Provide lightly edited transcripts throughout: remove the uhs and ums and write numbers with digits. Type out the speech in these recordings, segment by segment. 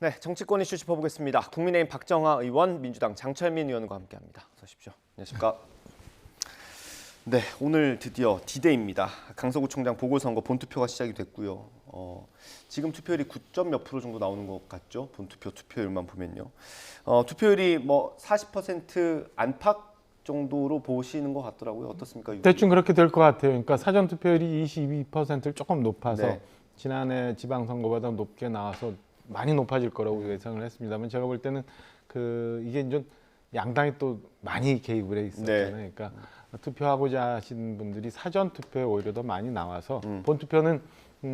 네, 정치권 이슈 짚어보겠습니다. 국민의힘 박정하 의원, 민주당 장철민 의원과 함께합니다. 어서 오십시오. 안녕하십니까. 네, 오늘 드디어 D-Day입니다. 강서구청장 보궐선거 본투표가 시작이 됐고요. 지금 투표율이 9점 몇 프로 정도 나오는 것 같죠? 본투표 투표율만 보면요. 투표율이 뭐 40% 안팎 정도로 보시는 것 같더라고요. 어떻습니까? 대충 그렇게 될 것 같아요. 그러니까 사전 투표율이 22%를 조금 높아서 네. 지난해 지방선거보다 높게 나와서 많이 높아질 거라고 예상을 했습니다만 제가 볼 때는 이게 좀 양당이 또 많이 개입을 해 있었잖아요. 네. 그러니까 투표하고자 하시는 분들이 사전 투표에 오히려 더 많이 나와서 본 투표는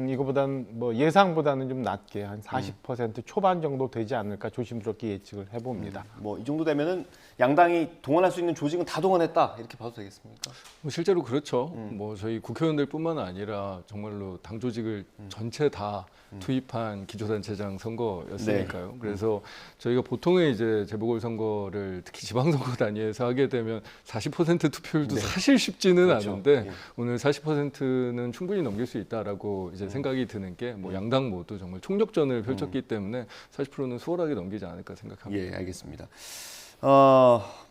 이거보다는 뭐 예상보다는 좀 낮게 한 40% 초반 정도 되지 않을까 조심스럽게 예측을 해봅니다. 뭐 이 정도 되면은 양당이 동원할 수 있는 조직은 다 동원했다 이렇게 봐도 되겠습니까? 뭐 실제로 그렇죠. 뭐 저희 국회의원들뿐만 아니라 정말로 당 조직을 전체 다 투입한 기초단체장 선거였으니까요. 네. 그래서 저희가 보통의 이제 재보궐선거를 특히 지방선거 단위에서 하게 되면 40% 투표율도 네. 사실 쉽지는 그렇죠. 않은데 예. 오늘 40%는 충분히 넘길 수 있다라고 이제 생각이 드는 게 뭐 양당 모두 정말 총력전을 펼쳤기 때문에 40%는 수월하게 넘기지 않을까 생각합니다. 예, 알겠습니다.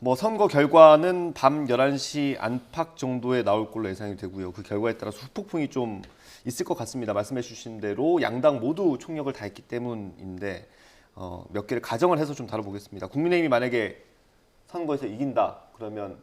뭐 선거 결과는 밤 11시 안팎 정도에 나올 걸로 예상이 되고요. 그 결과에 따라서 후폭풍이 좀 있을 것 같습니다. 말씀해 주신 대로 양당 모두 총력을 다했기 때문인데 몇 개를 가정을 해서 좀 다뤄보겠습니다. 국민의힘이 만약에 선거에서 이긴다 그러면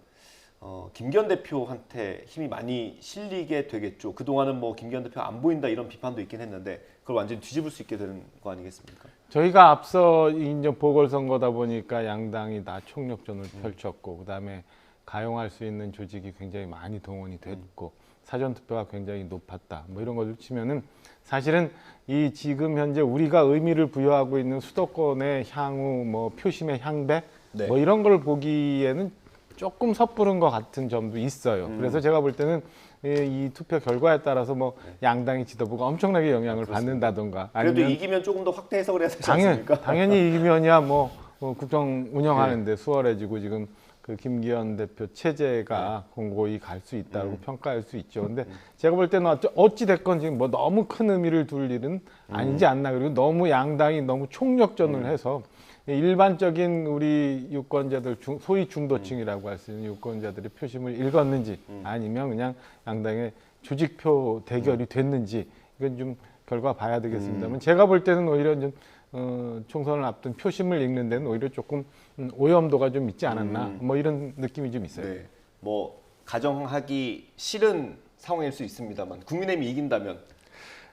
김기현 대표한테 힘이 많이 실리게 되겠죠. 그동안은 뭐 김기현 대표 안 보인다 이런 비판도 있긴 했는데 그걸 완전히 뒤집을 수 있게 되는 거 아니겠습니까? 저희가 앞서 이제 보궐선거다 보니까 양당이 다 총력전을 펼쳤고 그다음에 가용할 수 있는 조직이 굉장히 많이 동원이 됐고 사전투표가 굉장히 높았다. 뭐 이런 것을 치면은 사실은 이 지금 현재 우리가 의미를 부여하고 있는 수도권의 향후 뭐 표심의 향배 네. 뭐 이런 걸 보기에는 조금 섣부른 것 같은 점도 있어요. 그래서 제가 볼 때는 이 투표 결과에 따라서 뭐 양당의 지도부가 엄청나게 영향을 받는다던가 그래도 아니면 이기면 조금 더 확대 해석을 해야 되지 않습니까? 당연히 이기면이야 뭐 국정 운영하는데 수월해지고 지금 그 김기현 대표 체제가 공고히 갈 수 있다고 평가할 수 있죠. 근데 제가 볼 때는 어찌 됐건 지금 뭐 너무 큰 의미를 둘 일은 아니지 않나. 그리고 너무 양당이 너무 총력전을 해서 일반적인 우리 유권자들 소위 중도층이라고 할 수 있는 유권자들의 표심을 읽었는지 아니면 그냥 양당의 조직표 대결이 됐는지 이건 좀 결과 봐야 되겠습니다만 제가 볼 때는 오히려 좀 총선을 앞둔 표심을 읽는 데는 오히려 조금 오염도가 좀 있지 않았나 뭐 이런 느낌이 좀 있어요. 네. 뭐 가정하기 싫은 상황일 수 있습니다만 국민의힘이 이긴다면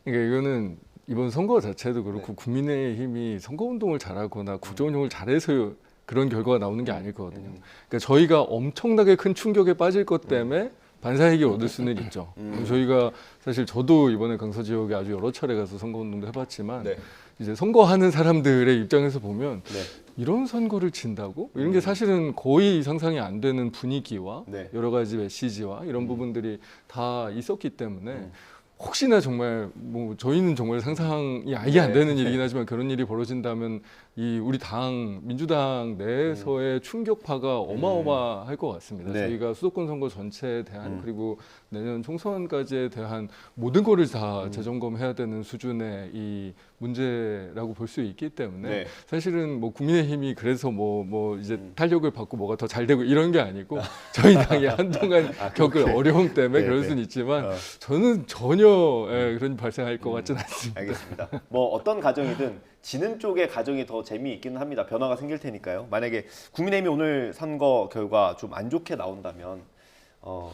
그러니까 이거는 이번 선거 자체도 그렇고 국민의힘이 선거운동을 잘하거나 국정운영을 잘해서 그런 결과가 나오는 게 아닐 거거든요. 그러니까 저희가 엄청나게 큰 충격에 빠질 것 때문에 반사이익을 얻을 수는 있죠. 저희가 사실 저도 이번에 강서 지역에 아주 여러 차례 가서 선거운동도 해봤지만 네. 이제 선거하는 사람들의 입장에서 보면 네. 이런 선거를 진다고? 이런 게 사실은 거의 상상이 안 되는 분위기와 네. 여러 가지 메시지와 이런 부분들이 다 있었기 때문에 혹시나 정말 뭐 저희는 정말 상상이 아예 안 되는 일이긴 하지만 그런 일이 벌어진다면 이 우리 당 민주당 내에서의 충격파가 어마어마할 것 같습니다. 네. 저희가 수도권 선거 전체에 대한 그리고 내년 총선까지에 대한 모든 거를 다 재점검해야 되는 수준의 이 문제라고 볼 수 있기 때문에 네. 사실은 뭐 국민의힘이 그래서 뭐 이제 탄력을 받고 뭐가 더 잘 되고 이런 게 아니고 저희 당이 한동안 겪을 어려움 때문에 네, 그럴 네. 수는 있지만 저는 전혀 그런 발생할 것 같지는 않습니다. 알겠습니다. 뭐 어떤 가정이든 지는 쪽의 가정이 더 재미있기는 합니다. 변화가 생길 테니까요. 만약에 국민의힘이 오늘 선거 결과 좀 안 좋게 나온다면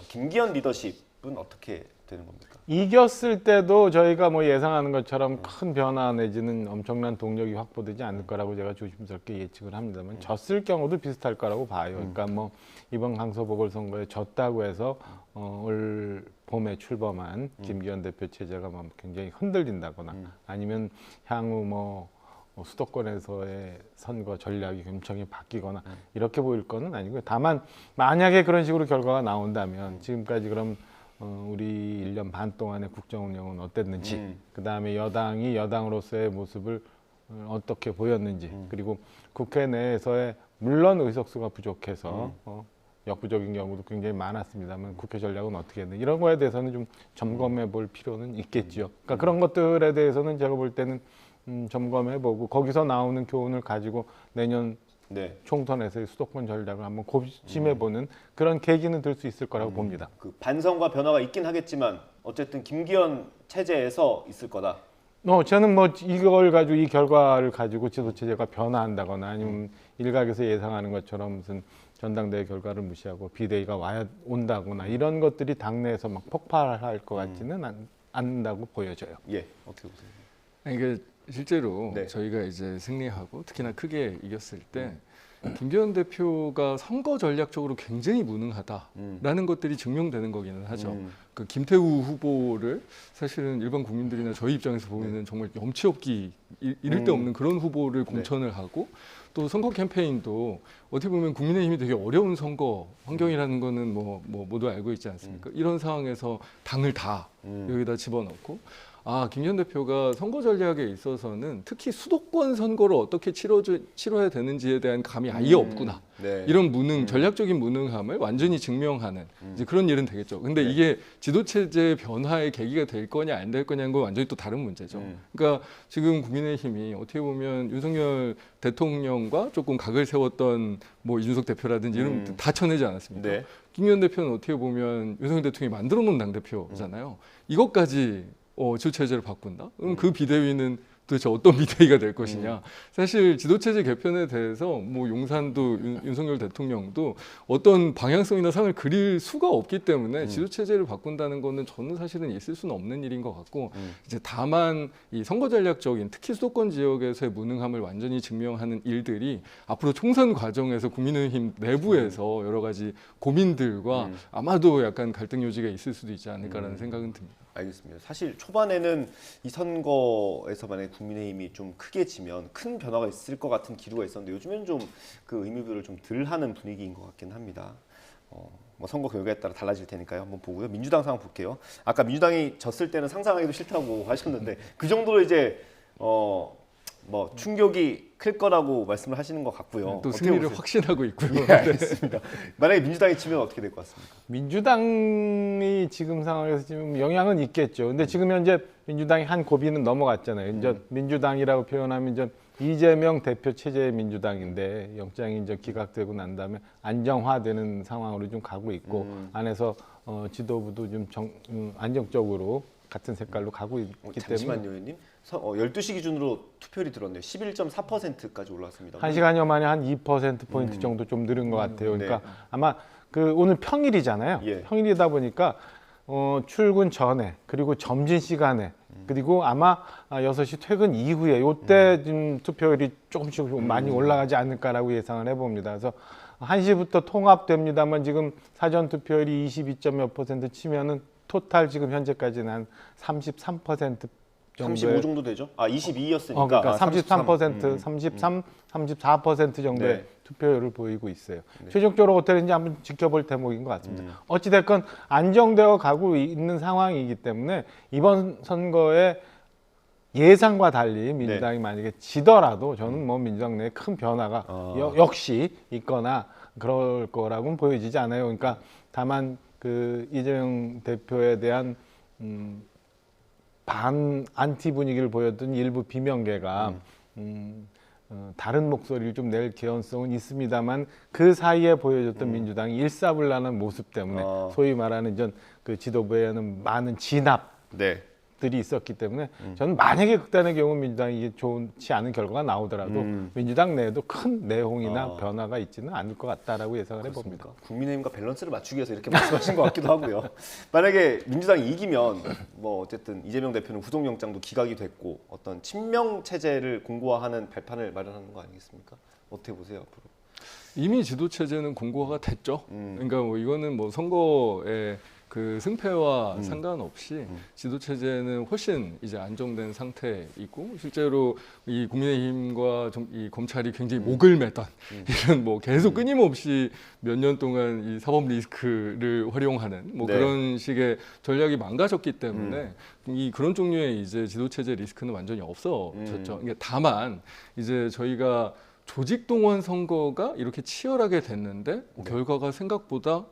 김기현 리더십은 어떻게 되는 겁니까? 이겼을 때도 저희가 뭐 예상하는 것처럼 큰 변화 내지는 엄청난 동력이 확보되지 않을 거라고 제가 조심스럽게 예측을 합니다만 졌을 경우도 비슷할 거라고 봐요. 그러니까 뭐 이번 강서 보궐선거에 졌다고 해서 올 봄에 출범한 김기현 대표 체제가 뭐 굉장히 흔들린다거나 아니면 향후 뭐 수도권에서의 선거 전략이 굉장히 바뀌거나 이렇게 보일 거는 아니고요. 다만 만약에 그런 식으로 결과가 나온다면 지금까지 그럼 우리 1년 반 동안의 국정 운영은 어땠는지 그다음에 여당이 여당으로서의 모습을 어떻게 보였는지 그리고 국회 내에서의 물론 의석수가 부족해서 역부족인 경우도 굉장히 많았습니다만 국회 전략은 어떻게 했는지 이런 거에 대해서는 좀 점검해 볼 필요는 있겠죠. 그러니까 그런 것들에 대해서는 제가 볼 때는 점검해보고 거기서 나오는 교훈을 가지고 내년 네. 총선에서의 수도권 전략을 한번 고심해보는 그런 계기는 될 수 있을 거라고 봅니다. 그 반성과 변화가 있긴 하겠지만 어쨌든 김기현 체제에서 있을 거다. 저는 뭐 이걸 가지고 이 결과를 가지고 지도 체제가 변화한다거나 아니면 일각에서 예상하는 것처럼 무슨 전당대회 결과를 무시하고 비대위가 온다거나 이런 것들이 당내에서 막 폭발할 것 같지는 않는다고 보여져요. 예, 어떻게 보세요? 아니, 이게 실제로 네. 저희가 이제 승리하고 특히나 크게 이겼을 때 김기현 대표가 선거 전략적으로 굉장히 무능하다라는 것들이 증명되는 거기는 하죠. 그 김태우 후보를 사실은 일반 국민들이나 저희 입장에서 보면은 정말 염치 없기 이를 데 없는 그런 후보를 공천을 하고 또 선거 캠페인도 어떻게 보면 국민의힘이 되게 어려운 선거 환경이라는 거는 뭐 모두 알고 있지 않습니까? 이런 상황에서 당을 다 여기다 집어넣고 김기현 대표가 선거 전략에 있어서는 특히 수도권 선거를 어떻게 치러야 되는지에 대한 감이 아예 없구나. 네. 이런 전략적인 무능함을 완전히 증명하는 이제 그런 일은 되겠죠. 근데 이게 지도체제 변화의 계기가 될 거냐 안 될 거냐는 건 완전히 또 다른 문제죠. 그러니까 지금 국민의힘이 어떻게 보면 윤석열 대통령과 조금 각을 세웠던 뭐 이준석 대표라든지 이런 다 쳐내지 않았습니까? 네. 김기현 대표는 어떻게 보면 윤석열 대통령이 만들어 놓은 당대표잖아요. 이것까지 지도체제를 바꾼다? 그럼 그 비대위는 도대체 어떤 비대위가 될 것이냐? 사실 지도체제 개편에 대해서 뭐 용산도 윤석열 대통령도 어떤 방향성이나 상을 그릴 수가 없기 때문에 지도체제를 바꾼다는 거는 저는 사실은 있을 수는 없는 일인 것 같고 이제 다만 이 선거 전략적인 특히 수도권 지역에서의 무능함을 완전히 증명하는 일들이 앞으로 총선 과정에서 국민의힘 내부에서 여러 가지 고민들과 아마도 약간 갈등 요지가 있을 수도 있지 않을까라는 생각은 듭니다. 알겠습니다. 사실 초반에는 이 선거에서 만약에 국민의힘이 좀 크게 지면 큰 변화가 있을 것 같은 기류가 있었는데 요즘엔 좀 그 의미부여를 좀 덜 하는 분위기인 것 같긴 합니다. 뭐 선거 결과에 따라 달라질 테니까요. 한번 보고요. 민주당 상황 볼게요. 아까 민주당이 졌을 때는 상상하기도 싫다고 하셨는데 그 정도로 이제 뭐 충격이 클 거라고 말씀을 하시는 것 같고요. 또 어떻게 승리를 보세요? 확신하고 있고요. 예, 알겠습니다. 만약에 민주당이 치면 어떻게 될 것 같습니까? 민주당이 지금 상황에서 지금 영향은 있겠죠. 근데 지금 현재 민주당이 한 고비는 넘어갔잖아요. 이제 민주당이라고 표현하면 이제 이재명 대표 체제의 민주당인데 영장이 이제 기각되고 난 다음에 안정화되는 상황으로 좀 가고 있고 안에서 지도부도 좀 안정적으로 같은 색깔로 가고 있기 때문에 잠시만요, 의원님. 12시 기준으로 투표율이 들었네요. 11.4%까지 올라왔습니다. 1시간여 만에 한 2%포인트 정도 좀 늘은 것 같아요. 그러니까 네. 아마 오늘 평일이잖아요. 예. 평일이다 보니까 출근 전에 그리고 점심시간에 그리고 아마 6시 퇴근 이후에 이때 좀 투표율이 조금씩 좀 많이 올라가지 않을까라고 예상을 해봅니다. 그래서 1시부터 통합됩니다만 지금 사전 투표율이 22몇 % 치면은 토탈 지금 현재까지는 한 33% 35 정도 되죠? 22였으니까. 그러니까 33%, 34% 정도의 네. 투표율을 보이고 있어요. 최종적으로 어떻게 되는지 한번 지켜볼 대목인 것 같습니다. 어찌됐건 안정되어 가고 있는 상황이기 때문에 이번 선거에 예상과 달리 민주당이 만약에 지더라도 저는 뭐 민주당 내에 큰 변화가 역시 있거나 그럴 거라고는 보여지지 않아요. 그러니까 다만 그 이재명 대표에 대한 안티 분위기를 보였던 일부 비명계가 다른 목소리를 좀 낼 개연성은 있습니다만 그 사이에 보여줬던 민주당이 일사불란한 모습 때문에 소위 말하는 그 지도부에는 많은 진압들이 네. 있었기 때문에 저는 만약에 극단의 경우 민주당이 이게 좋지 않은 결과가 나오더라도 민주당 내에도 큰 내홍이나 변화가 있지는 않을 것 같다라고 예상을 해봅니다. 국민의힘과 밸런스를 맞추기 위해서 이렇게 말씀하신 것 같기도 하고요. 만약에 민주당이 이기면 뭐 어쨌든 이재명 대표는 구속영장도 기각이 됐고 어떤 친명 체제를 공고화하는 발판을 마련하는 거 아니겠습니까? 어떻게 보세요 앞으로? 이미 지도체제는 공고화가 됐죠. 그러니까 뭐 이거는 뭐 선거에 그 승패와 상관없이 지도체제는 훨씬 이제 안정된 상태이고 실제로 이 국민의힘과 이 검찰이 굉장히 목을 맸던 이런 뭐 계속 끊임없이 몇 년 동안 이 사법 리스크를 활용하는 뭐 네. 그런 식의 전략이 망가졌기 때문에 이 그런 종류의 이제 지도체제 리스크는 완전히 없어졌죠. 그러니까 다만 이제 저희가 조직 동원 선거가 이렇게 치열하게 됐는데 결과가 생각보다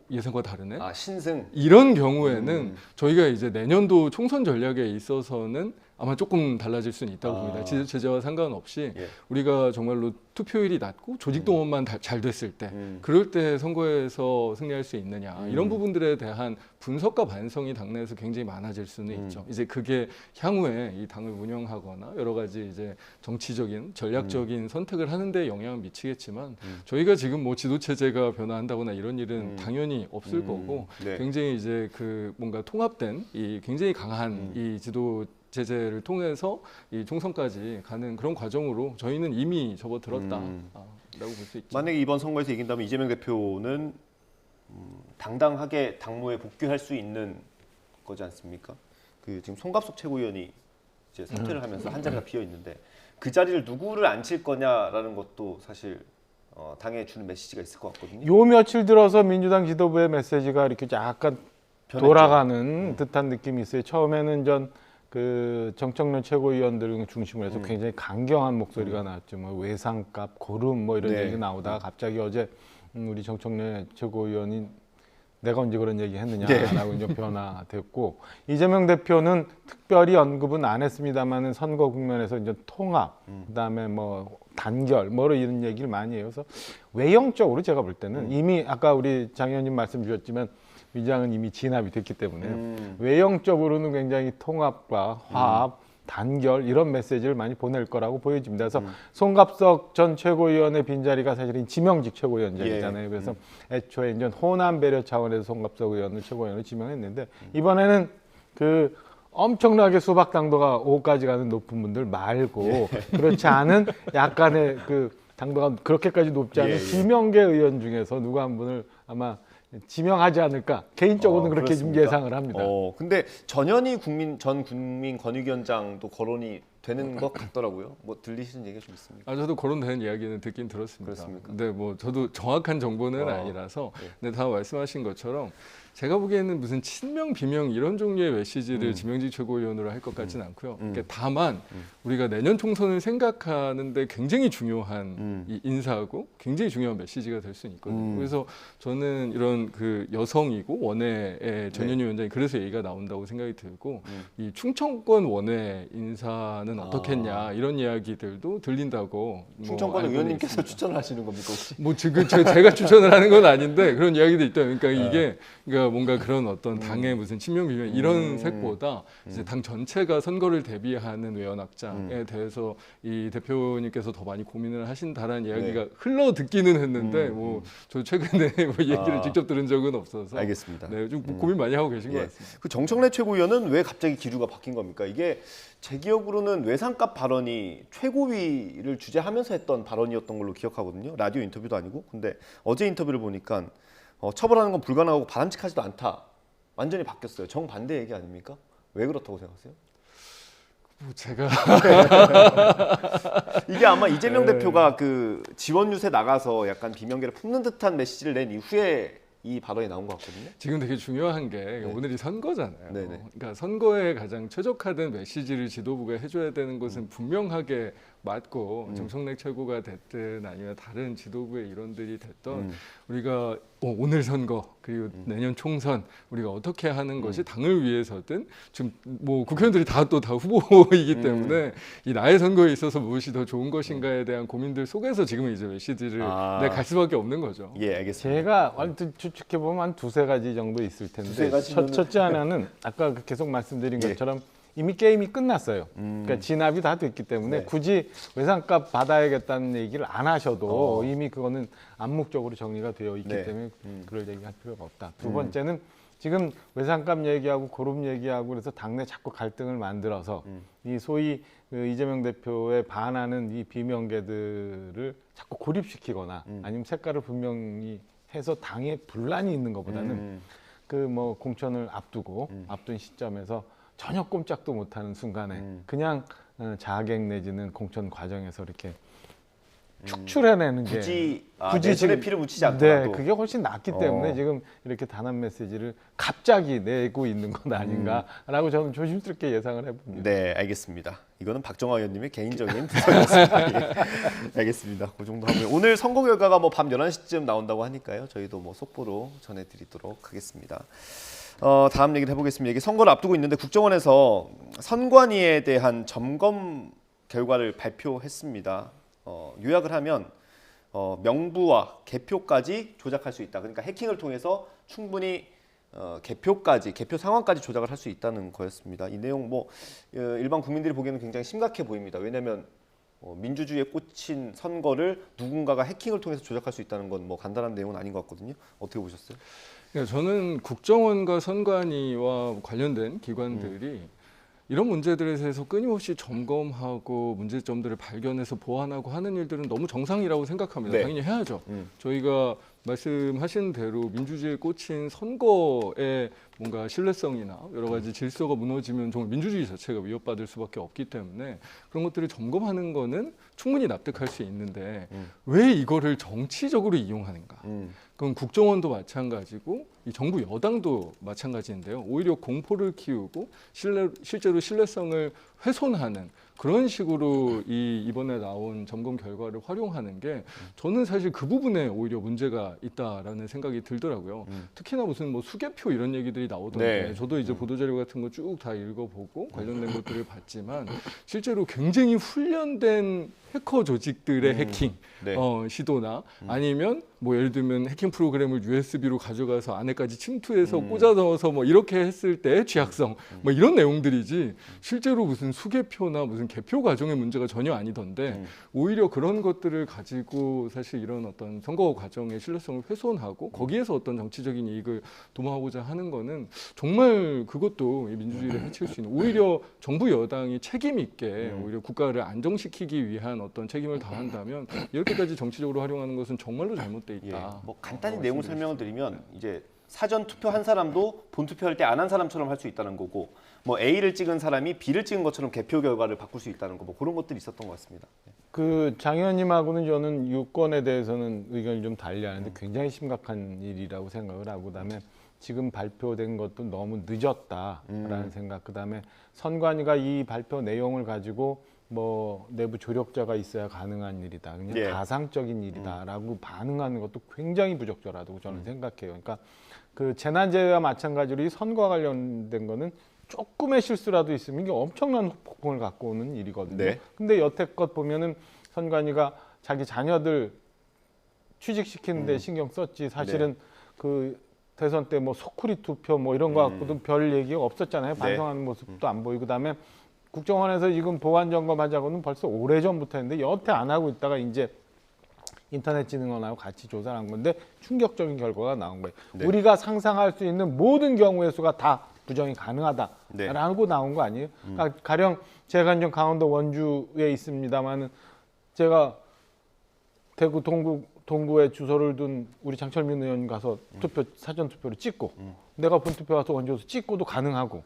예상과 다르네. 신승. 이런 경우에는 저희가 이제 내년도 총선 전략에 있어서는 아마 조금 달라질 수는 있다고 봅니다. 지도 체제와 상관없이 예. 우리가 정말로 투표율이 낮고 조직 동원만 잘 됐을 때 그럴 때 선거에서 승리할 수 있느냐 이런 부분들에 대한 분석과 반성이 당내에서 굉장히 많아질 수는 있죠. 이제 그게 향후에 이 당을 운영하거나 여러 가지 이제 정치적인 전략적인 선택을 하는데 영향을 미치겠지만 저희가 지금 뭐 지도 체제가 변화한다거나 이런 일은 당연히 없을 거고 네. 굉장히 이제 그 뭔가 통합된 이 굉장히 강한 이 지도 제재를 통해서 이 총선까지 가는 그런 과정으로 저희는 이미 접어들었다라고 볼 수 있죠. 만약에 이번 선거에서 이긴다면 이재명 대표는 당당하게 당무에 복귀할 수 있는 거지 않습니까? 그 지금 송갑석 최고위원이 이제 사퇴를 하면서 한 자리가 비어 있는데 그 자리를 누구를 앉힐 거냐라는 것도 사실 당에 주는 메시지가 있을 것 같거든요. 요 며칠 들어서 민주당 지도부의 메시지가 이렇게 약간 변했죠. 돌아가는 듯한 느낌이 있어요. 처음에는 그 정청래 최고위원들 중심으로 해서 굉장히 강경한 목소리가 나왔죠. 뭐 외상값, 고름 뭐 이런 네. 얘기 나오다가 갑자기 어제 우리 정청래 최고위원이 내가 언제 그런 얘기 했느냐라고 이제 변화됐고 이재명 대표는 특별히 언급은 안 했습니다만은 선거 국면에서 이제 통합, 그다음에 뭐 단결, 뭐 이런 얘기를 많이 해요. 그래서 외형적으로 제가 볼 때는 이미 아까 우리 장 의원님 말씀 주셨지만 위장은 이미 진압이 됐기 때문에 외형적으로는 굉장히 통합과 화합, 단결 이런 메시지를 많이 보낼 거라고 보여집니다. 그래서 송갑석 전 최고위원의 빈자리가 사실은 지명직 최고위원장이잖아요. 그래서 애초에 이제 호남 배려 차원에서 송갑석 의원을 최고위원으로 지명했는데 이번에는 그 엄청나게 수박 당도가 5까지 가는 높은 분들 말고 그렇지 않은 약간의 그 당도가 그렇게까지 높지 않은 비명계 의원 중에서 누구 한 분을 아마 지명하지 않을까 개인적으로는 그렇게 좀 그렇습니까? 예상을 합니다. 근데 전현희 전 국민 권익위원장도 거론이 되는 것 같더라고요. 뭐 들리시는 얘기가 좀 있습니까? 저도 거론되는 이야기는 듣긴 들었습니다. 그렇습니까? 근데 뭐 저도 정확한 정보는 아니라서 근데 다 말씀하신 것처럼 제가 보기에는 무슨 친명 비명 이런 종류의 메시지를 지명직 최고위원으로 할 것 같지는 않고요. 그러니까 다만 우리가 내년 총선을 생각하는데 굉장히 중요한 이 인사하고 굉장히 중요한 메시지가 될 수는 있거든요. 그래서 저는 이런 그 여성이고 원외의 전현희 위원장이 그래서 얘기가 나온다고 생각이 들고 이 충청권 원외 인사는 어떻겠냐 이런 이야기들도 들린다고 충청권 알고는 의원님께서 있습니다. 추천을 하시는 겁니까 혹시? 뭐 지금 제가 추천을 하는 건 아닌데 그런 이야기도 있다. 그러니까 이게 그러니까 뭔가 그런 어떤 당의 무슨 친명 비명 이런 색보다 이제 당 전체가 선거를 대비하는 외연 확장에 대해서 이 대표님께서 더 많이 고민을 하신다라는 이야기가 흘러 듣기는 했는데 뭐 저 최근에 뭐 얘기를 직접 들은 적은 없어서 알겠습니다. 네, 좀 고민 많이 하고 계신 것 같습니다. 그 정청래 최고위원은 왜 갑자기 기류가 바뀐 겁니까? 이게 제 기억으로는 외상값 발언이 최고위를 주재하면서 했던 발언이었던 걸로 기억하거든요. 라디오 인터뷰도 아니고. 근데 어제 인터뷰를 보니까 처벌하는 건 불가능하고 바람직하지도 않다. 완전히 바뀌었어요. 정반대 얘기 아닙니까? 왜 그렇다고 생각하세요? 뭐 제가 이게 아마 이재명 대표가 그 지원 유세 나가서 약간 비명계를 품는 듯한 메시지를 낸 이후에 이 발언이 나온 것 같거든요. 지금 되게 중요한 게 오늘이 선거잖아요. 네네. 그러니까 선거에 가장 최적화된 메시지를 지도부가 해줘야 되는 것은 분명하게 맞고 정청래 최고가 됐든 아니면 다른 지도부의 일원들이 됐던 우리가 오늘 선거 그리고 내년 총선 우리가 어떻게 하는 것이 당을 위해서든 지금 뭐 국회의원들이 다 후보이기 때문에 이 나의 선거에 있어서 무엇이 더 좋은 것인가에 대한 고민들 속에서 지금 이제 메시지를 갈 수밖에 없는 거죠. 예, 알겠습니다. 제가 완전 추측해 보면 한 두세 가지 정도 있을 텐데 두세 가지면은- 첫째 하나는 아까 계속 말씀드린 것처럼 이미 게임이 끝났어요. 그러니까 진압이 다 됐기 때문에 네. 굳이 외상값 받아야겠다는 얘기를 안 하셔도 이미 그거는 암묵적으로 정리가 되어 있기 네. 때문에 그럴 얘기할 필요가 없다. 두 번째는 지금 외상값 얘기하고 고름 얘기하고 그래서 당내 자꾸 갈등을 만들어서 이 소위 그 이재명 대표에 반하는 이 비명계들을 자꾸 고립시키거나 아니면 색깔을 분명히 해서 당에 분란이 있는 것보다는 그 뭐 공천을 앞둔 시점에서 전혀 꼼짝도 못하는 순간에 그냥 자객 내지는 공천 과정에서 이렇게 축출해내는 게 굳이 내손에 피를 묻히지 않더라도. 네, 그게 훨씬 낫기 때문에 지금 이렇게 단합 메시지를 갑자기 내고 있는 건 아닌가라고 저는 조심스럽게 예상을 해봅니다. 네, 알겠습니다. 이거는 박정화 의원님의 개인적인 분석이었습니다. 예. 알겠습니다. 그 정도 하고요. 오늘 선거 결과가 뭐 밤 11시쯤 나온다고 하니까요. 저희도 뭐 속보로 전해드리도록 하겠습니다. 다음 얘기를 해보겠습니다. 이게 선거를 앞두고 있는데 국정원에서 선관위에 대한 점검 결과를 발표했습니다. 요약을 하면 명부와 개표까지 조작할 수 있다. 그러니까 해킹을 통해서 충분히 개표 상황까지 조작을 할 수 있다는 거였습니다. 이 내용 일반 국민들이 보기에는 굉장히 심각해 보입니다. 왜냐하면 민주주의에 꽂힌 선거를 누군가가 해킹을 통해서 조작할 수 있다는 건 간단한 내용은 아닌 것 같거든요. 어떻게 보셨어요? 그러니까 저는 국정원과 선관위와 관련된 기관들이 이런 문제들에 대해서 끊임없이 점검하고 문제점들을 발견해서 보완하고 하는 일들은 너무 정상이라고 생각합니다. 네. 당연히 해야죠. 저희가 말씀하신 대로 민주주의에 꽂힌 선거의 뭔가 신뢰성이나 여러 가지 질서가 무너지면 정말 민주주의 자체가 위협받을 수밖에 없기 때문에 그런 것들을 점검하는 거는 충분히 납득할 수 있는데 왜 이거를 정치적으로 이용하는가? 그건 국정원도 마찬가지고 이 정부 여당도 마찬가지인데요. 오히려 공포를 키우고 실제로 신뢰성을 훼손하는 그런 식으로 이번에 나온 점검 결과를 활용하는 게 저는 사실 그 부분에 오히려 문제가 있다라는 생각이 들더라고요. 특히나 무슨 수개표 이런 얘기들이 나오던데 네. 저도 이제 보도자료 같은 거 쭉 다 읽어보고 관련된 것들을 봤지만 실제로 굉장히 훈련된 해커 조직들의 해킹 네. 시도나 아니면 예를 들면 해킹 프로그램을 USB로 가져가서 안에까지 침투해서 꽂아 넣어서 이렇게 했을 때 취약성 이런 내용들이지 실제로 무슨 수개표나 무슨 개표 과정의 문제가 전혀 아니던데 오히려 그런 것들을 가지고 사실 이런 어떤 선거 과정의 신뢰성을 훼손하고 거기에서 어떤 정치적인 이익을 도모하고자 하는 거는 정말 그것도 민주주의를 해칠 수 있는 오히려 정부 여당이 책임 있게 오히려 국가를 안정시키기 위한 어떤 책임을 다한다면 이렇게까지 정치적으로 활용하는 것은 정말로 잘못돼 있다. 간단히 내용 설명을 드리면 이제 사전 투표한 사람도 본 투표할 때 안 한 사람처럼 할 수 있다는 거고 A를 찍은 사람이 B를 찍은 것처럼 개표 결과를 바꿀 수 있다는 거 그런 것들이 있었던 것 같습니다. 장 의원님하고는 저는 유권에 대해서는 의견이 좀 달리하는데 굉장히 심각한 일이라고 생각을 하고 그다음에 지금 발표된 것도 너무 늦었다라는 생각 그다음에 선관위가 이 발표 내용을 가지고 내부 조력자가 있어야 가능한 일이다. 그냥 예. 가상적인 일이다라고 반응하는 것도 굉장히 부적절하다고 저는 생각해요. 그러니까 그 재난재해와 마찬가지로 이 선거와 관련된 거는 조금의 실수라도 있으면 이게 엄청난 폭풍을 갖고 오는 일이거든요. 네. 근데 여태껏 보면은 선관위가 자기 자녀들 취직시키는 데 신경 썼지 사실은 그 대선 때 소쿠리 투표 이런 거 갖고도 별 얘기가 없었잖아요. 반성하는 모습도 안 보이고 그다음에 국정원에서 지금 보안 점검하자고는 벌써 오래전부터 했는데 여태 안 하고 있다가 이제 인터넷진흥원하고 같이 조사를 한 건데 충격적인 결과가 나온 거예요. 네. 우리가 상상할 수 있는 모든 경우의 수가 다 부정이 가능하다라고 나온 거 아니에요? 그러니까 가령 제가 이제 강원도 원주에 있습니다만은 제가 대구 동구에 주소를 둔 우리 장철민 의원 가서 사전 투표를 찍고 내가 본투표 가서 원주에서 찍고도 가능하고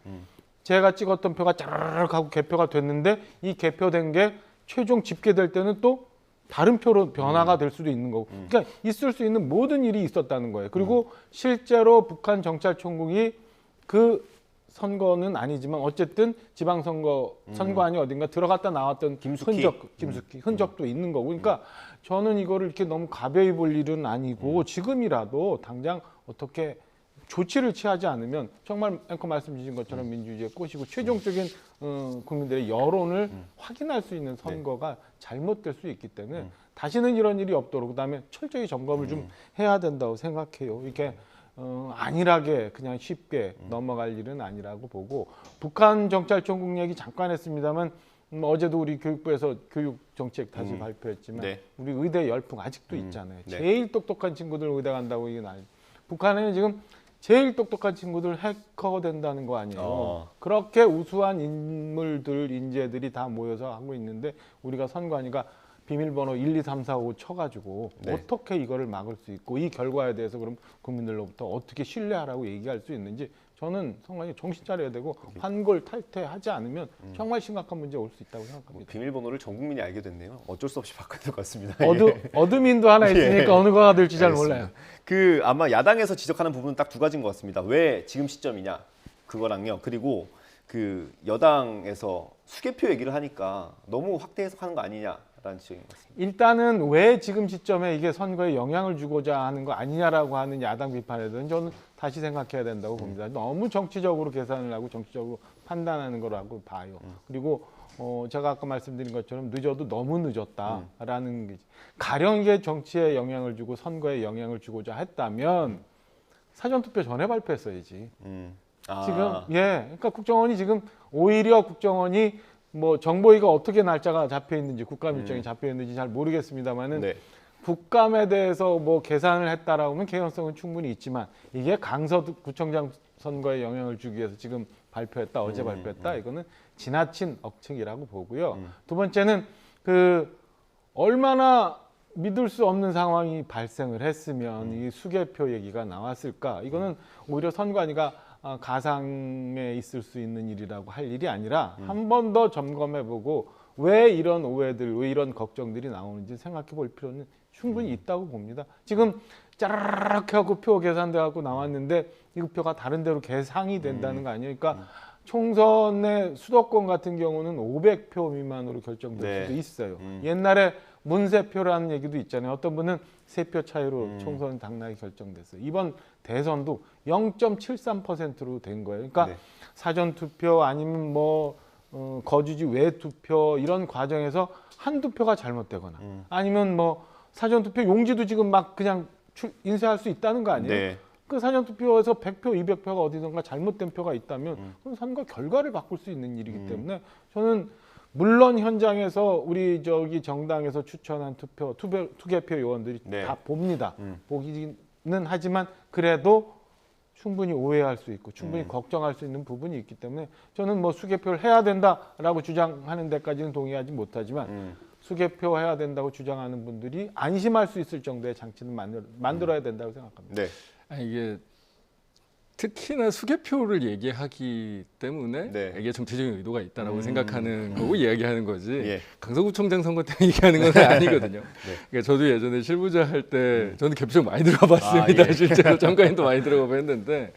제가 찍었던 표가 짜르륵 하고 개표가 됐는데 이 개표된 게 최종 집계될 때는 또 다른 표로 변화가 될 수도 있는 거고 그러니까 있을 수 있는 모든 일이 있었다는 거예요. 그리고 실제로 북한 정찰총국이 그 선거는 아니지만 어쨌든 지방선거 선관위 어딘가 들어갔다 나왔던 흔적도 있는 거고 그러니까 저는 이거를 이렇게 너무 가벼이 볼 일은 아니고 지금이라도 당장 어떻게 조치를 취하지 않으면 정말 앵커 말씀 주신 것처럼 민주주의에 꼬시고 최종적인 국민들의 여론을 확인할 수 있는 선거가 잘못될 수 있기 때문에 다시는 이런 일이 없도록 그다음에 철저히 점검을 좀 해야 된다고 생각해요. 이게 안일하게 그냥 쉽게 넘어갈 일은 아니라고 보고 북한 정찰총국 얘기 잠깐 했습니다만 어제도 우리 교육부에서 교육정책 다시 발표했지만 우리 의대 열풍 아직도 있잖아요. 제일 똑똑한 친구들 의대 간다고 이게 북한에는 지금 제일 똑똑한 친구들 해커가 된다는 거 아니에요. 그렇게 우수한 인재들이 다 모여서 하고 있는데 우리가 선관위가 비밀번호 1, 2, 3, 4, 5 쳐가지고 어떻게 이거를 막을 수 있고 이 결과에 대해서 그럼 국민들로부터 어떻게 신뢰하라고 얘기할 수 있는지 저는 선관위 정신 차려야 되고 환골 탈퇴하지 않으면 정말 심각한 문제 올 수 있다고 생각합니다. 비밀번호를 전 국민이 알게 됐네요. 어쩔 수 없이 바꿔야 될 것 같습니다. 어드민도 하나 있으니까 어느 거가 될지 잘 몰라요. 아마 야당에서 지적하는 부분은 딱 두 가지인 것 같습니다. 왜 지금 시점이냐 그거랑요. 그리고 그 여당에서 수개표 얘기를 하니까 너무 확대 해석하는 거 아니냐라는 지적인 것 같습니다. 일단은 왜 지금 시점에 이게 선거에 영향을 주고자 하는 거 아니냐라고 하는 야당 비판에 대해서는 저는 다시 생각해야 된다고 봅니다. 너무 정치적으로 계산을 하고 정치적으로 판단하는 거라고 봐요. 그리고 제가 아까 말씀드린 것처럼 늦어도 너무 늦었다라는 게 가령 이게 정치에 영향을 주고 선거에 영향을 주고자 했다면 사전투표 전에 발표했어야지. 아. 지금 그러니까 국정원이 지금 오히려 국정원이 뭐 정보위가 어떻게 날짜가 잡혀 있는지 국감 일정이 잡혀 있는지 잘 모르겠습니다만은 네. 국감에 대해서 뭐 계산을 했다라고 하면 개연성은 충분히 있지만 이게 강서구청장 선거에 영향을 주기 위해서 지금 발표했다 어제 발표했다 이거는 지나친 억측이라고 보고요. 두 번째는 그 얼마나 믿을 수 없는 상황이 발생을 했으면 이 수개표 얘기가 나왔을까? 이거는 오히려 선관위가 가상에 있을 수 있는 일이라고 할 일이 아니라 한 번 더 점검해보고 왜 이런 오해들, 왜 이런 걱정들이 나오는지 생각해 볼 필요는 충분히 있다고 봅니다. 지금 짜르르 하고 표 계산돼갖고 나왔는데 이 표가 다른 데로 계상이 된다는 거 아니에요? 그러니까 총선의 수도권 같은 경우는 500표 미만으로 결정될 네. 수도 있어요. 옛날에 문세표라는 얘기도 있잖아요. 어떤 분은 3표 차이로 총선 당락이 결정됐어요. 이번 대선도 0.73%로 된 거예요. 그러니까 네. 사전투표 아니면 뭐 거주지 외투표 이런 과정에서 한두 표가 잘못되거나 아니면 뭐 사전투표 용지도 지금 막 그냥 인쇄할 수 있다는 거 아니에요? 네. 그 사전투표에서 100표, 200표가 어디선가 잘못된 표가 있다면 그건 선거 결과를 바꿀 수 있는 일이기 때문에 저는 물론 현장에서 우리 저기 정당에서 추천한 투개표 요원들이 네. 다 봅니다. 보기는 하지만 그래도 충분히 오해할 수 있고 충분히 걱정할 수 있는 부분이 있기 때문에 저는 뭐 수개표를 해야 된다라고 주장하는 데까지는 동의하지 못하지만 수개표 해야 된다고 주장하는 분들이 안심할 수 있을 정도의 장치는 만들어야 된다고 생각합니다. 네. 이게 특히나 수개표를 얘기하기 때문에 네. 이게 정치적인 의도가 있다라고 생각하는 거고 이야기하는 거지 예. 강서구청장 선거 때문에 얘기하는 건 아니거든요. 그러니까 저도 예전에 실무자 할 때 저는 개표장 많이 들어가봤습니다. 아, 예. 실제로 참가인도 많이 들어가고 했는데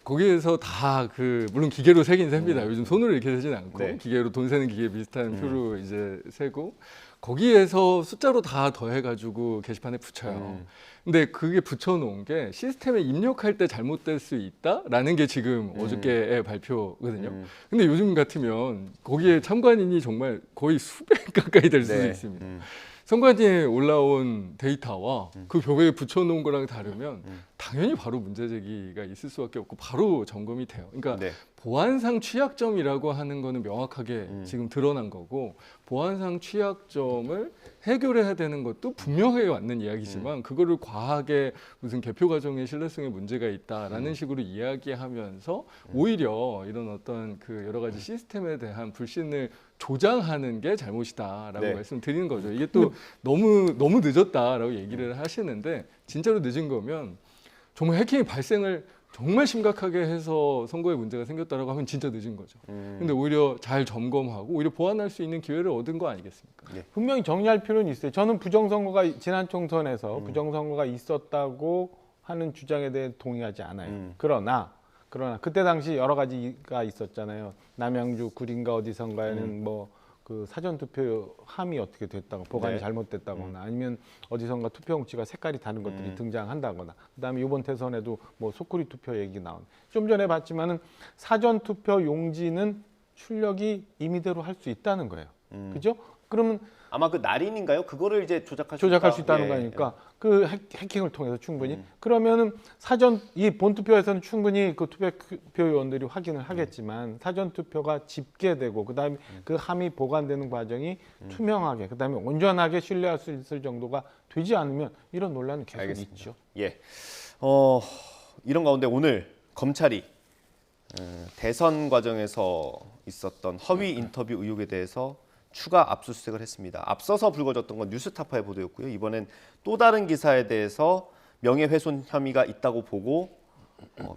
거기에서 다 물론 기계로 세긴 셉니다. 요즘 손으로 이렇게 세진 않고 네. 기계로 돈 세는 기계 비슷한 표로 이제 세고 거기에서 숫자로 다 더해가지고 게시판에 붙여요. 근데 그게 붙여놓은 게 시스템에 입력할 때 잘못될 수 있다라는 게 지금 어저께의 발표거든요. 근데 요즘 같으면 거기에 참관인이 정말 거의 수백 가까이 될 수도 네. 있습니다. 선관위에 올라온 데이터와 그 벽에 붙여놓은 거랑 다르면 당연히 바로 문제 제기가 있을 수밖에 없고 바로 점검이 돼요. 그러니까 네. 보안상 취약점이라고 하는 거는 명확하게 지금 드러난 거고 보안상 취약점을 해결해야 되는 것도 분명하게 맞는 이야기지만 그거를 과하게 무슨 개표 과정에 신뢰성에 문제가 있다라는 식으로 이야기하면서 오히려 이런 어떤 그 여러 가지 시스템에 대한 불신을 조장하는 게 잘못이다라고 네. 말씀드리는 거죠. 이게 또 너무 늦었다라고 얘기를 하시는데 진짜로 늦은 거면 정말 해킹이 발생을 정말 심각하게 해서 선거에 문제가 생겼다라고 하면 진짜 늦은 거죠. 근데 오히려 잘 점검하고 오히려 보완할 수 있는 기회를 얻은 거 아니겠습니까? 분명히 정리할 필요는 있어요. 저는 부정선거가 지난 총선에서 부정선거가 있었다고 하는 주장에 대해 동의하지 않아요. 그러나 그때 당시 여러 가지가 있었잖아요. 남양주 구린가 어디선가에는 뭐 그 사전투표 함이 어떻게 됐다고 보관이 네. 잘못됐다거나 아니면 어디선가 투표용지가 색깔이 다른 것들이 등장한다거나 그다음에 이번 대선에도 뭐 소쿠리 투표 얘기 나온 좀 전에 봤지만은 사전투표 용지는 출력이 임의대로 할 수 있다는 거예요. 그죠? 그러면 아마 그 날인인가요? 그거를 이제 조작할 수 있다는 거 아닙니까? 그 해킹을 통해서 충분히 그러면은 사전 이 본투표에서는 충분히 그 투표 요원들이 확인을 하겠지만 사전 투표가 집계되고 그다음에 그 함이 보관되는 과정이 투명하게 그다음에 온전하게 신뢰할 수 있을 정도가 되지 않으면 이런 논란은 계속 알겠습니다. 있죠. 예. 이런 가운데 오늘 검찰이 대선 과정에서 있었던 허위 인터뷰 의혹에 대해서 추가 압수수색을 했습니다. 앞서서 불거졌던 건 뉴스타파의 보도였고요. 이번엔 또 다른 기사에 대해서 명예훼손 혐의가 있다고 보고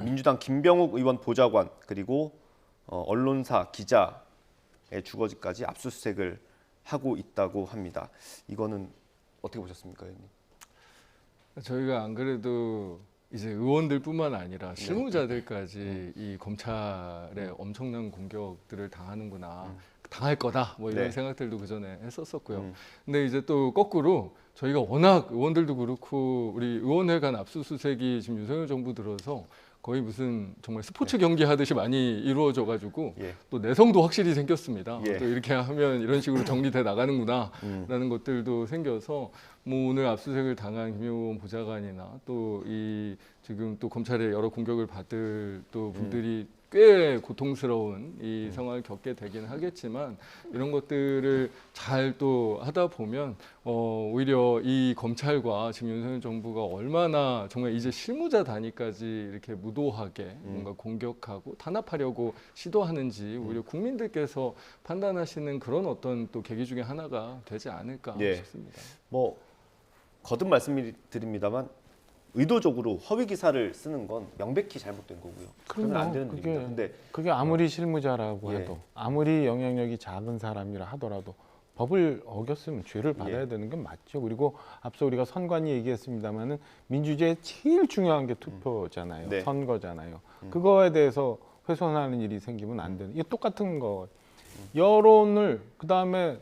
민주당 김병욱 의원 보좌관 그리고 언론사 기자의 주거지까지 압수수색을 하고 있다고 합니다. 이거는 어떻게 보셨습니까, 의원님? 저희가 안 그래도 이제 의원들뿐만 아니라 실무자들까지 이 검찰의 엄청난 공격들을 당하는구나. 당할 거다 뭐 이런 네. 생각들도 그 전에 했었었고요. 근데 이제 또 거꾸로 저희가 워낙 의원들도 그렇고 우리 의원회 간 압수수색이 지금 윤석열 정부 들어서 거의 무슨 정말 스포츠 경기 하듯이 많이 이루어져가지고 예. 또 내성도 확실히 생겼습니다. 예. 또 이렇게 하면 이런 식으로 정리돼 나가는구나라는 것들도 생겨서 뭐 오늘 압수수색을 당한 김용원 보좌관이나 또 이 지금 또 검찰의 여러 공격을 받을 또 분들이 꽤 고통스러운 이 상황을 겪게 되긴 하겠지만 이런 것들을 잘 또 하다 보면 오히려 이 검찰과 지금 윤석열 정부가 얼마나 정말 이제 실무자 단위까지 이렇게 무도하게 뭔가 공격하고 탄압하려고 시도하는지 오히려 국민들께서 판단하시는 그런 어떤 또 계기 중에 하나가 되지 않을까 예. 싶습니다. 뭐 거듭 말씀드립니다만 의도적으로 허위 기사를 쓰는 건 명백히 잘못된 거고요. 그러면 안 되는 일입니다. 근데 그게 아무리 실무자라고 예. 해도 아무리 영향력이 작은 사람이라 하더라도 법을 어겼으면 죄를 받아야 예. 되는 게 맞죠. 그리고 앞서 우리가 선관위 얘기했습니다마는 민주주의의 제일 중요한 게 투표잖아요. 네. 선거잖아요. 그거에 대해서 훼손하는 일이 생기면 안 되는. 이게 똑같은 거. 여론을 그다음에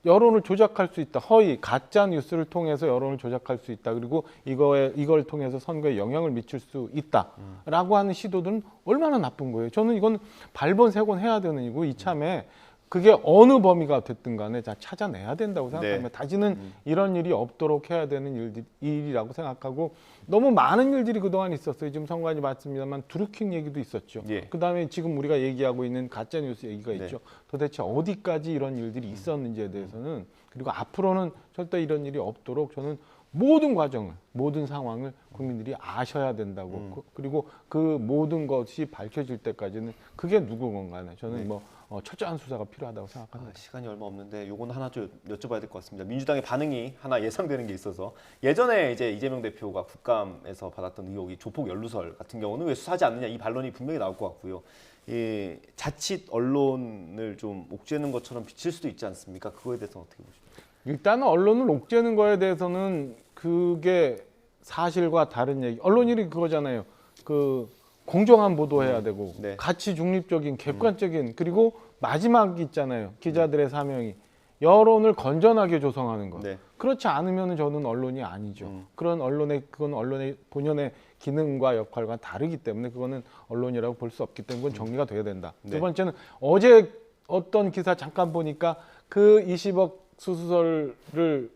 여론을 조작할 수 있다. 허위, 가짜 뉴스를 통해서 여론을 조작할 수 있다. 그리고 이걸 통해서 선거에 영향을 미칠 수 있다라고 하는 시도들은 얼마나 나쁜 거예요. 저는 이건 발본색원 해야 되는 이고 이참에 그게 어느 범위가 됐든 간에 다 찾아내야 된다고 생각합니다. 네. 다시는 이런 일이 없도록 해야 되는 일이라고 생각하고 너무 많은 일들이 그동안 있었어요. 지금 선관위 맞습니다만 드루킹 얘기도 있었죠. 예. 그다음에 지금 우리가 얘기하고 있는 가짜뉴스 얘기가 네. 있죠. 도대체 어디까지 이런 일들이 있었는지에 대해서는 그리고 앞으로는 절대 이런 일이 없도록 저는 모든 과정을, 모든 상황을 국민들이 아셔야 된다고 그리고 그 모든 것이 밝혀질 때까지는 그게 누구건 간에 저는 뭐 철저한 수사가 필요하다고 생각합니다. 시간이 얼마 없는데 요건 하나 좀 여쭤봐야 될 것 같습니다. 민주당의 반응이 하나 예상되는 게 있어서 예전에 이제 이재명 대표가 국감에서 받았던 의혹이 조폭 연루설 같은 경우는 왜 수사하지 않느냐 이 반론이 분명히 나올 것 같고요. 이 자칫 언론을 좀 옥죄는 것처럼 비칠 수도 있지 않습니까? 그거에 대해서 어떻게 보십니까? 일단은 언론을 옥죄는 거에 대해서는 그게 사실과 다른 얘기. 언론일이 그거잖아요. 그 공정한 보도해야 되고 네. 가치 중립적인 객관적인 그리고 마지막 있잖아요. 기자들의 사명이 여론을 건전하게 조성하는 것. 네. 그렇지 않으면 저는 언론이 아니죠. 그건 언론의 본연의 기능과 역할과 다르기 때문에 그거는 언론이라고 볼 수 없기 때문에 그건 정리가 돼야 된다. 네. 두 번째는 어제 어떤 기사 잠깐 보니까 그 20억 수수설을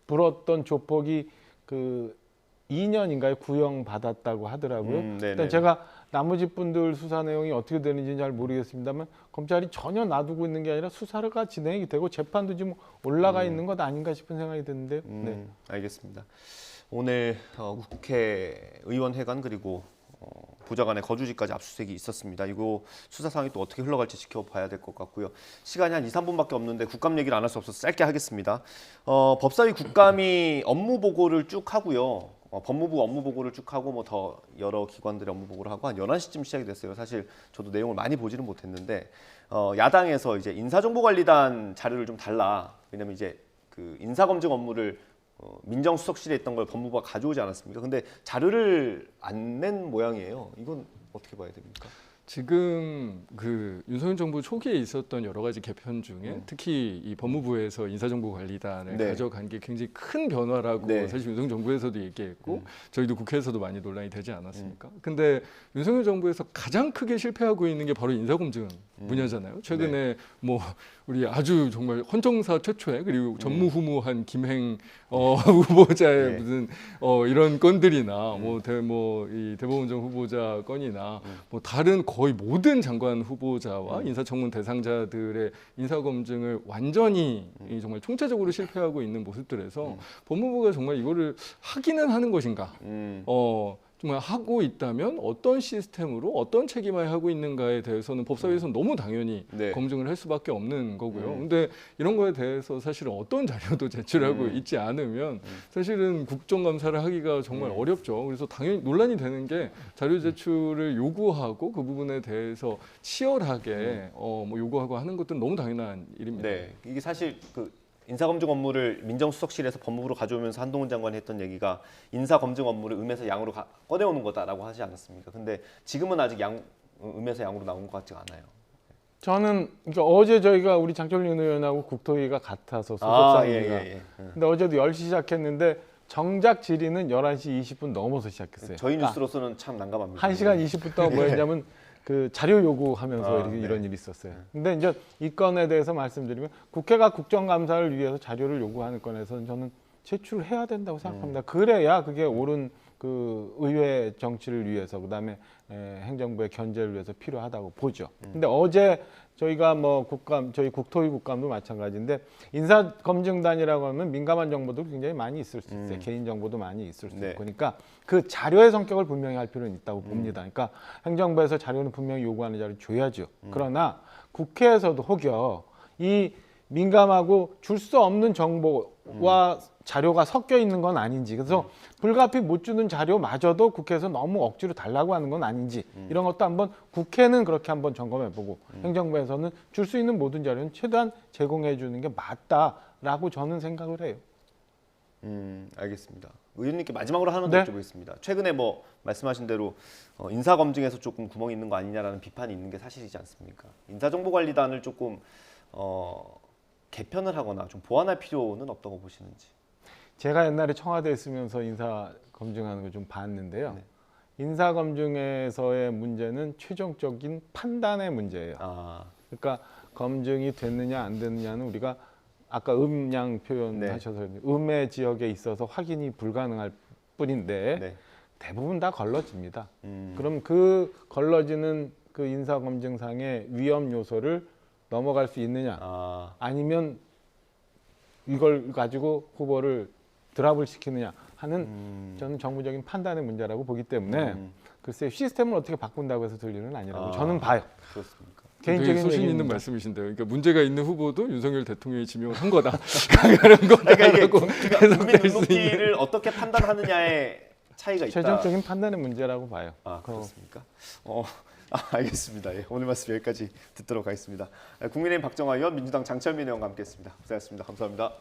불었던 조폭이 그 2년인가요? 구형 받았다고 하더라고요. 네네. 일단 제가 나머지 분들 수사 내용이 어떻게 되는지는 잘 모르겠습니다만 검찰이 전혀 놔두고 있는 게 아니라 수사가 진행이 되고 재판도 지금 올라가 있는 것 아닌가 싶은 생각이 드는데요. 네. 알겠습니다. 오늘 국회의원회관 그리고 보좌관의 거주지까지 압수수색이 있었습니다. 이거 수사 상황이 또 어떻게 흘러갈지 지켜봐야 될 것 같고요. 시간이 한 2, 3분밖에 없는데 국감 얘기를 안 할 수 없어서 짧게 하겠습니다. 법사위 국감이 업무 보고를 쭉 하고요. 법무부 업무 보고를 쭉 하고 뭐 더 여러 기관들의 업무 보고를 하고 한 11시쯤 시작이 됐어요. 사실 저도 내용을 많이 보지는 못했는데 야당에서 이제 인사정보관리단 자료를 좀 달라. 왜냐면 이제 그 인사검증 업무를 민정수석실에 있던 걸 법무부가 가져오지 않았습니까? 근데 자료를 안 낸 모양이에요. 이건 어떻게 봐야 됩니까? 지금 그 윤석열 정부 초기에 있었던 여러 가지 개편 중에 특히 이 법무부에서 인사정보관리단을 네. 가져간 게 굉장히 큰 변화라고 네. 사실 윤석열 정부에서도 얘기했고 저희도 국회에서도 많이 논란이 되지 않았습니까? 근데 윤석열 정부에서 가장 크게 실패하고 있는 게 바로 인사검증 분야잖아요. 최근에 뭐 우리 아주 정말 헌정사 최초의 그리고 전무후무한 김행 후보자의 네. 무슨 이런 건들이나 이 대법원장 후보자 건이나 뭐 다른 거의 모든 장관 후보자와 인사청문 대상자들의 인사검증을 완전히 이 정말 총체적으로 실패하고 있는 모습들에서 법무부가 정말 이거를 하기는 하는 것인가? 정말 하고 있다면 어떤 시스템으로 어떤 책임을 하고 있는가에 대해서는 법사위에서는 너무 당연히 네. 검증을 할 수밖에 없는 거고요. 근데 이런 거에 대해서 사실은 어떤 자료도 제출하고 있지 않으면 사실은 국정감사를 하기가 정말 어렵죠. 그래서 당연히 논란이 되는 게 자료 제출을 요구하고 그 부분에 대해서 치열하게 뭐 요구하고 하는 것들은 너무 당연한 일입니다. 네, 이게 사실 그 인사검증 업무를 민정수석실에서 법무부로 가져오면서 한동훈 장관이 했던 얘기가 인사검증 업무를 음에서 양으로 꺼내오는 거다라고 하지 않았습니까? 근데 지금은 아직 음에서 양으로 나온 것 같지가 않아요. 저는 그러니까 어제 저희가 우리 장철민 의원하고 국토위가 같아서 소속사입니다. 예. 근데 어제도 10시 시작했는데 정작 질의는 11시 20분 넘어서 시작했어요. 저희 뉴스로서는 참 난감합니다. 1시간 20분 동안 뭐였냐면 그 자료 요구하면서 네. 이런 일이 있었어요. 근데 이제 이 건에 대해서 말씀드리면 국회가 국정감사를 위해서 자료를 요구하는 건에서는 저는 제출을 해야 된다고 생각합니다. 그래야 그게 옳은 그 의회 정치를 위해서 그다음에 행정부의 견제를 위해서 필요하다고 보죠. 근데 어제 저희가 뭐 저희 국토위 국감도 마찬가지인데 인사검증단이라고 하면 민감한 정보도 굉장히 많이 있을 수 있어요. 개인 정보도 많이 있을 수 네. 있고 그러니까 그 자료의 성격을 분명히 할 필요는 있다고 봅니다. 그러니까 행정부에서 자료는 분명히 요구하는 자료를 줘야죠. 그러나 국회에서도 혹여 이 민감하고 줄 수 없는 정보와 자료가 섞여 있는 건 아닌지, 그래서 불가피 못 주는 자료마저도 국회에서 너무 억지로 달라고 하는 건 아닌지 이런 것도 한번 국회는 그렇게 한번 점검해보고 행정부에서는 줄 수 있는 모든 자료는 최대한 제공해 주는 게 맞다라고 저는 생각을 해요. 알겠습니다. 의원님께 마지막으로 하나 네. 더 여쭤보겠습니다. 최근에 뭐 말씀하신 대로 인사 검증에서 조금 구멍이 있는 거 아니냐라는 비판이 있는 게 사실이지 않습니까? 인사정보관리단을 조금 개편을 하거나 좀 보완할 필요는 없다고 보시는지. 제가 옛날에 청와대에 있으면서 인사 검증하는 걸 좀 봤는데요. 네. 인사 검증에서의 문제는 최종적인 판단의 문제예요. 그러니까 검증이 됐느냐 안 됐느냐는 우리가 아까 음양 표현하셔서 음의 지역에 있어서 확인이 불가능할 뿐인데 네. 대부분 다 걸러집니다. 그럼 그 걸러지는 그 인사 검증상의 위험 요소를 넘어갈 수 있느냐 아니면 이걸 가지고 후보를 드랍을 시키느냐 하는 저는 정무적인 판단의 문제라고 보기 때문에 글쎄 시스템을 어떻게 바꾼다고 해서 될 일은 아니라고 저는 봐요. 그렇습니까? 되게 개인적인 소신 있는 얘기입니다. 말씀이신데요. 그러니까 문제가 있는 후보도 윤석열 대통령이 지명을 한 거다. 강하는 거다라고 국민 해석될 수 있는. 눈높이를 어떻게 판단하느냐의 차이가 있다. 최종적인 판단의 문제라고 봐요. 그렇습니까? 알겠습니다. 예, 오늘 말씀 여기까지 듣도록 하겠습니다. 국민의힘 박정화 의원, 민주당 장철민 의원과 함께했습니다. 고생하셨습니다. 감사합니다.